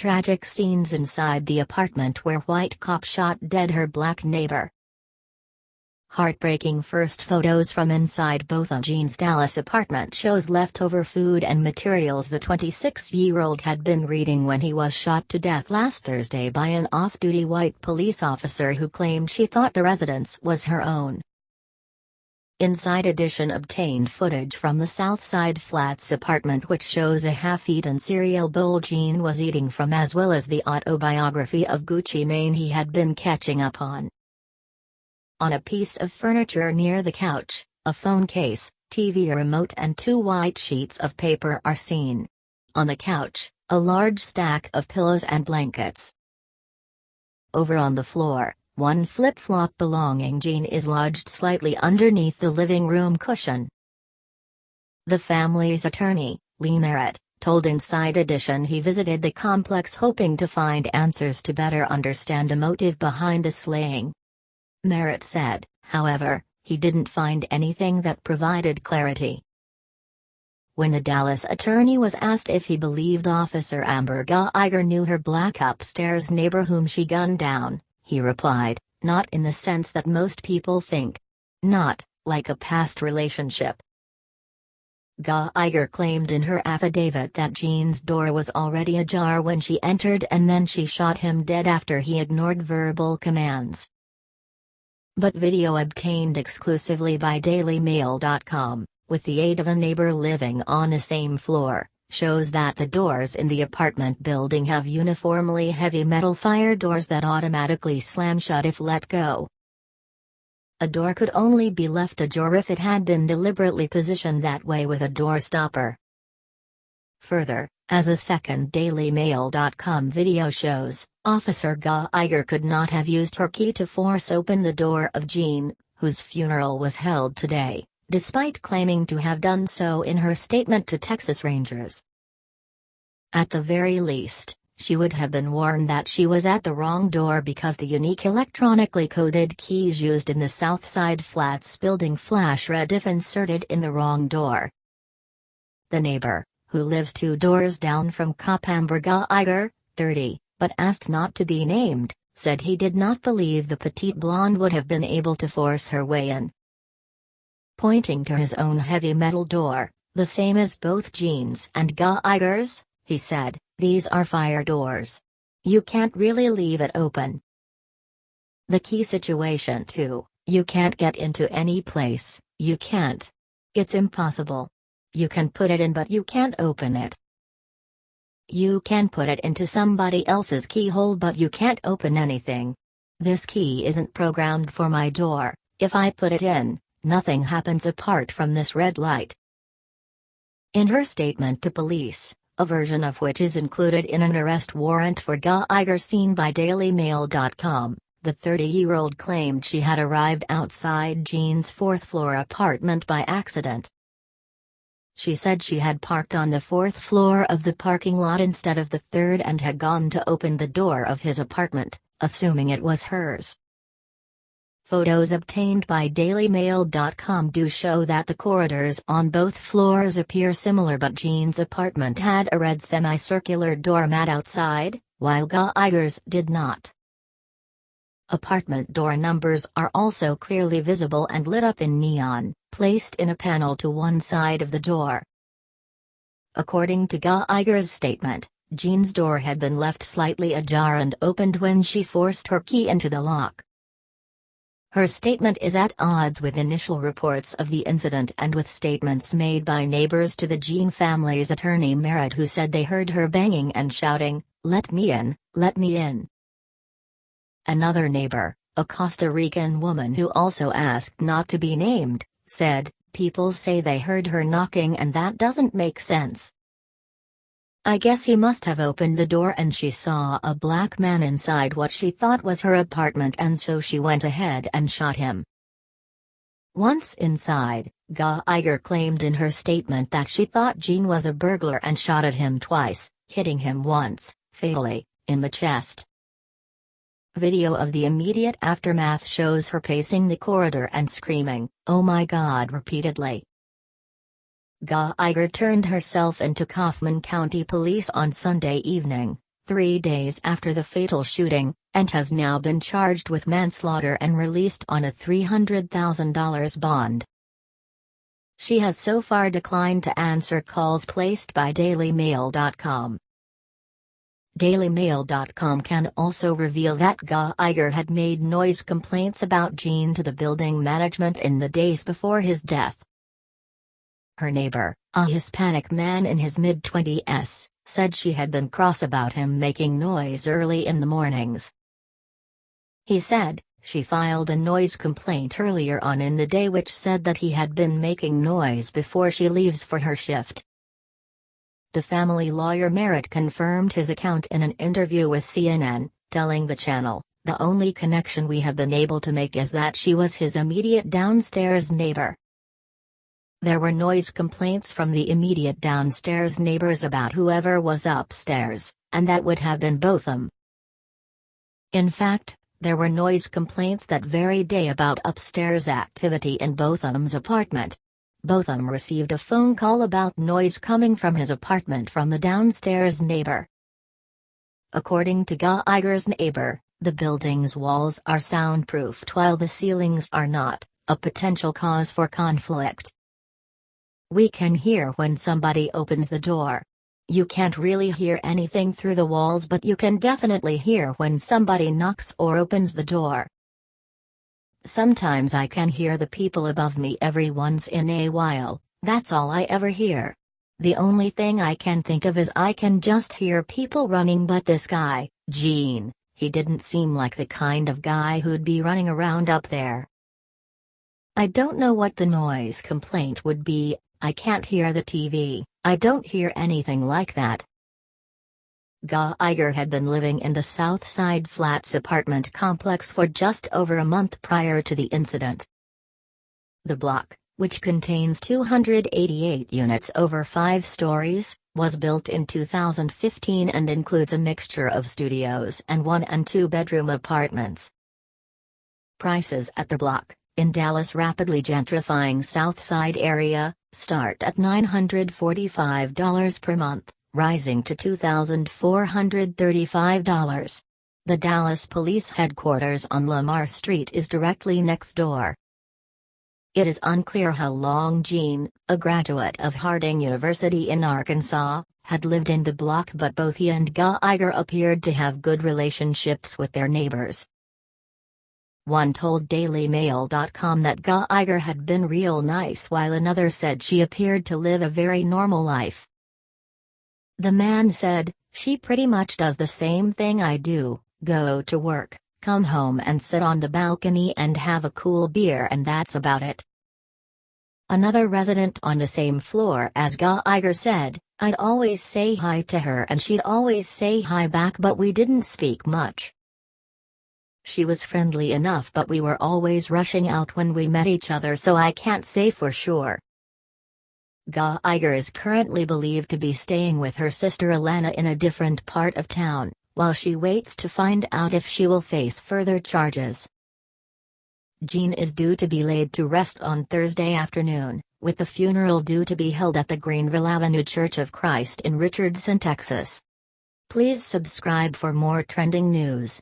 tragic scenes inside the apartment where white cop shot dead her black neighbor. Heartbreaking first photos from inside Botham Jean's Dallas apartment shows leftover food and materials the 26-year-old had been reading when he was shot to death last Thursday by an off-duty white police officer who claimed she thought the residence was her own. Inside Edition obtained footage from the Southside Flats apartment which shows a half-eaten cereal bowl Jean was eating from, as well as the autobiography of Gucci Mane he had been catching up on. On a piece of furniture near the couch, a phone case, TV remote and 2 white sheets of paper are seen. On the couch, a large stack of pillows and blankets. Over on the floor, one flip-flop belonging Jean is lodged slightly underneath the living room cushion. The family's attorney, Lee Merritt, told Inside Edition he visited the complex hoping to find answers to better understand the motive behind the slaying. Merritt said, however, he didn't find anything that provided clarity. When the Dallas attorney was asked if he believed Officer Amber Geiger knew her black upstairs neighbor whom she gunned down, he replied, "Not in the sense that most people think. Not, like a past relationship." Geiger claimed in her affidavit that Jean's door was already ajar when she entered and then she shot him dead after he ignored verbal commands. But video obtained exclusively by DailyMail.com, with the aid of a neighbor living on the same floor, shows that the doors in the apartment building have uniformly heavy metal fire doors that automatically slam shut if let go. A door could only be left ajar if it had been deliberately positioned that way with a door stopper. Further, as a second DailyMail.com video shows, Officer Geiger could not have used her key to force open the door of Jean, whose funeral was held today, despite claiming to have done so in her statement to Texas Rangers. At the very least, she would have been warned that she was at the wrong door because the unique electronically coded keys used in the Southside Flats building flash red if inserted in the wrong door. The neighbor, who lives 2 doors down from cop Amber Geiger, 30, but asked not to be named, said he did not believe the petite blonde would have been able to force her way in. Pointing to his own heavy metal door, the same as both Jean's and Geiger's, he said, "These are fire doors. You can't really leave it open. The key situation too, you can't get into any place, you can't. It's impossible. You can put it in but you can't open it. You can put it into somebody else's keyhole but you can't open anything. This key isn't programmed for my door, if I put it in, nothing happens apart from this red light." In her statement to police, a version of which is included in an arrest warrant for Geiger seen by DailyMail.com, the 30-year-old claimed she had arrived outside Jean's 4th-floor apartment by accident. She said she had parked on the 4th floor of the parking lot instead of the 3rd and had gone to open the door of his apartment, assuming it was hers. Photos obtained by DailyMail.com do show that the corridors on both floors appear similar, but Jean's apartment had a red semicircular doormat outside, while Geiger's did not. Apartment door numbers are also clearly visible and lit up in neon, placed in a panel to one side of the door. According to Geiger's statement, Jean's door had been left slightly ajar and opened when she forced her key into the lock. Her statement is at odds with initial reports of the incident and with statements made by neighbors to the Jean family's attorney Merritt, who said they heard her banging and shouting, "Let me in, let me in." Another neighbor, a Costa Rican woman who also asked not to be named, said, "People say they heard her knocking and that doesn't make sense. I guess he must have opened the door and she saw a black man inside what she thought was her apartment and so she went ahead and shot him." Once inside, Geiger claimed in her statement that she thought Jean was a burglar and shot at him twice, hitting him once, fatally, in the chest. Video of the immediate aftermath shows her pacing the corridor and screaming, "Oh my God," repeatedly. Geiger turned herself into Kaufman County Police on Sunday evening, 3 days after the fatal shooting, and has now been charged with manslaughter and released on a $300,000 bond. She has so far declined to answer calls placed by DailyMail.com. DailyMail.com can also reveal that Geiger had made noise complaints about Jean to the building management in the days before his death. Her neighbor, a Hispanic man in his mid-20s, said she had been cross about him making noise early in the mornings. He said, she filed a noise complaint earlier on in the day which said that he had been making noise before she leaves for her shift. The family lawyer Merritt confirmed his account in an interview with CNN, telling the channel, "The only connection we have been able to make is that she was his immediate downstairs neighbor." There were noise complaints from the immediate downstairs neighbors about whoever was upstairs, and that would have been Botham. In fact, there were noise complaints that very day about upstairs activity in Botham's apartment. Botham received a phone call about noise coming from his apartment from the downstairs neighbor. According to Geiger's neighbor, the building's walls are soundproofed while the ceilings are not, a potential cause for conflict. "We can hear when somebody opens the door. You can't really hear anything through the walls, but you can definitely hear when somebody knocks or opens the door. Sometimes I can hear the people above me every once in a while, that's all I ever hear. The only thing I can think of is I can just hear people running, but this guy, Gene, he didn't seem like the kind of guy who'd be running around up there. I don't know what the noise complaint would be. I can't hear the TV, I don't hear anything like that." Geiger had been living in the South Side Flats apartment complex for just over a month prior to the incident. The block, which contains 288 units over 5 stories, was built in 2015 and includes a mixture of studios and 1- and 2-bedroom apartments. Prices at the block, in Dallas' rapidly gentrifying South Side area, start at $945 per month, rising to $2,435. The Dallas Police Headquarters on Lamar Street is directly next door. It is unclear how long Gene, a graduate of Harding University in Arkansas, had lived in the block, but both he and Geiger appeared to have good relationships with their neighbors. One told DailyMail.com that Geiger had been real nice, while another said she appeared to live a very normal life. The man said, "She pretty much does the same thing I do, go to work, come home and sit on the balcony and have a cool beer, and that's about it." Another resident on the same floor as Geiger said, "I'd always say hi to her and she'd always say hi back, but we didn't speak much. She was friendly enough, but we were always rushing out when we met each other, so I can't say for sure." Geiger is currently believed to be staying with her sister Alana in a different part of town, while she waits to find out if she will face further charges. Gene is due to be laid to rest on Thursday afternoon, with the funeral due to be held at the Greenville Avenue Church of Christ in Richardson, Texas. Please subscribe for more trending news.